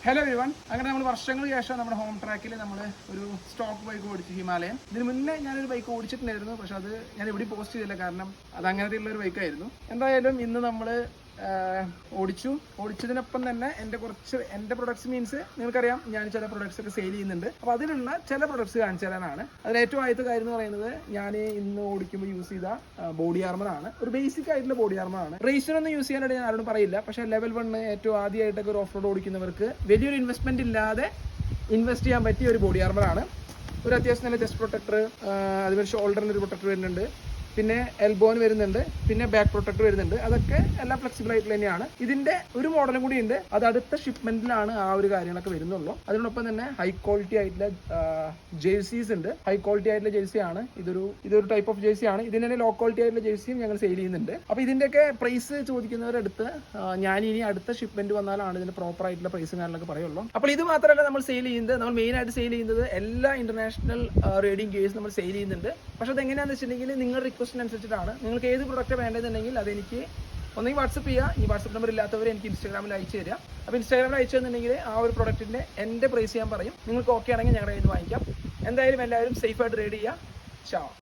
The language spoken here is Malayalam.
Hello everyone. അങ്ങനെ നമ്മൾ വർഷങ്ങൾക്ക് ശേഷം നമ്മുടെ ഹോം ട്രാക്കിൽ നമ്മൾ ഒരു സ്റ്റോക്ക് ബൈക്ക് ഓടിച്ചു, ഹിമാലയൻ. ഇതിന് മുന്നേ ഞാനൊരു ബൈക്ക് ഓടിച്ചിട്ടുണ്ടായിരുന്നു, പക്ഷെ അത് ഞാൻ എവിടെയും പോസ്റ്റ് ചെയ്തില്ല, കാരണം അത് അങ്ങനത്തെയുള്ള ഒരു ബൈക്കായിരുന്നു. എന്തായാലും ഇന്ന് നമ്മൾ ഓടിച്ചതിനൊപ്പം തന്നെ എൻ്റെ പ്രൊഡക്ട്സ് മീൻസ് നിങ്ങൾക്കറിയാം, ഞാൻ ചില പ്രൊഡക്ട്സ് ഒക്കെ സെയിൽ ചെയ്യുന്നുണ്ട്. അപ്പോൾ അതിലുള്ള ചില പ്രൊഡക്ട്സ് കാണിച്ചു തരാനാണ്. അതിൽ ഏറ്റവും ആദ്യത്തെ കാര്യം എന്ന് പറയുന്നത്, ഞാൻ ഇന്ന് ഓടിക്കുമ്പോൾ യൂസ് ചെയ്ത ബോഡി ആർമർ ആണ്. ഒരു ബേസിക് ആയിട്ടുള്ള ബോഡി ആർമർ ആണ്. റേസിനൊന്നും യൂസ് ചെയ്യാനായിട്ട് ഞാൻ ആരോടും പറയില്ല, പക്ഷേ ലെവൽ 1 ഏറ്റവും ആദ്യമായിട്ടൊക്കെ ഒരു ഓഫ് റോഡ് ഓടിക്കുന്നവർക്ക് വലിയൊരു ഇൻവെസ്റ്റ്മെന്റ് ഇല്ലാതെ ഇൻവെസ്റ്റ് ചെയ്യാൻ പറ്റിയ ഒരു ബോഡി ആർമർ ആണ്. ഒരു അത്യാവശ്യം നല്ല ചെസ്റ്റ് പ്രൊട്ടക്ടർ, അതുപോലെ ഷോൾഡറിന് ഒരു പ്രൊട്ടക്ടർ വരുന്നുണ്ട്, പിന്നെ എൽബോന് വരുന്നുണ്ട്, പിന്നെ ബാക്ക് പ്രൊട്ടക്ടർ വരുന്നുണ്ട്. അതൊക്കെ എല്ലാം ഫ്ലെക്സിബിൾ ആയിട്ട് തന്നെയാണ്. ഇതിന്റെ ഒരു മോഡലും കൂടി ഉണ്ട്, അത് അടുത്ത ഷിപ്മെന്റിലാണ് ആ ഒരു കാര്യങ്ങളൊക്കെ വരുന്നുള്ളൂ. അതിനോടൊപ്പം തന്നെ ഹൈ ക്വാളിറ്റി ആയിട്ടുള്ള ജേഴ്സീസ് ഉണ്ട്. ഹൈ ക്വാളിറ്റി ആയിട്ടുള്ള ജേഴ്സി ആണ് ഇതൊരു ടൈപ്പ് ഓഫ് ജേഴ്സി ആണ്. ഇതിന് തന്നെ ലോ ക്വാളിറ്റി ആയിട്ടുള്ള ജേഴ്സിയും ഞങ്ങൾ സെയിൽ ചെയ്യുന്നുണ്ട്. അപ്പോൾ ഇതിന്റെയൊക്കെ പ്രൈസ് ചോദിക്കുന്നവരടുത്ത് ഞാൻ ഇനി അടുത്ത ഷിപ്മെന്റ് വന്നാലാണ് ഇതിന്റെ പ്രോപ്പർ ആയിട്ടുള്ള പ്രൈസും കാര്യങ്ങളൊക്കെ പറയുള്ളൂ. അപ്പോൾ ഇത് മാത്രമല്ല നമ്മൾ സെയിൽ ചെയ്യുന്നത്, നമ്മൾ മെയിൻ ആയിട്ട് സെയിൽ ചെയ്യുന്നത് എല്ലാ ഇന്റർനാഷണൽ റൈഡിംഗ് ഗിയേഴ്സ് നമ്മൾ സെയിൽ ചെയ്യുന്നുണ്ട്. പക്ഷെ അതെങ്ങനെയാണെന്ന് വെച്ചിട്ടുണ്ടെങ്കിൽ നിങ്ങളുടെ റിക്വസ്റ്റിനനുസരിച്ചിട്ടാണ്. നിങ്ങൾക്ക് ഏത് പ്രൊഡക്റ്റ് വേണ്ടതെന്നുണ്ടെങ്കിൽ അതെനിക്ക് ഒന്നെങ്കിൽ വാട്സപ്പ് ചെയ്യുക. ഈ വാട്സപ്പ് നമ്പർ ഇല്ലാത്തവർ എനിക്ക് ഇൻസ്റ്റാഗ്രാമിൽ അയച്ചു തരിക. അപ്പോൾ ഇൻസ്റ്റാഗ്രാമിൽ അയച്ചു തന്നിട്ടുണ്ടെങ്കിൽ ആ ഒരു പ്രൊഡക്റ്റിൻ്റെ എൻ്റെ പ്രൈസ് ഞാൻ പറയും. നിങ്ങൾക്ക് ഓക്കെ ആണെങ്കിൽ ഞങ്ങളുടെ കയ്യിൽ നിന്ന് വാങ്ങിക്കാം. എന്തായാലും എല്ലാവരും സേഫായിട്ട് റൈഡ് ചെയ്യുക. ചാ.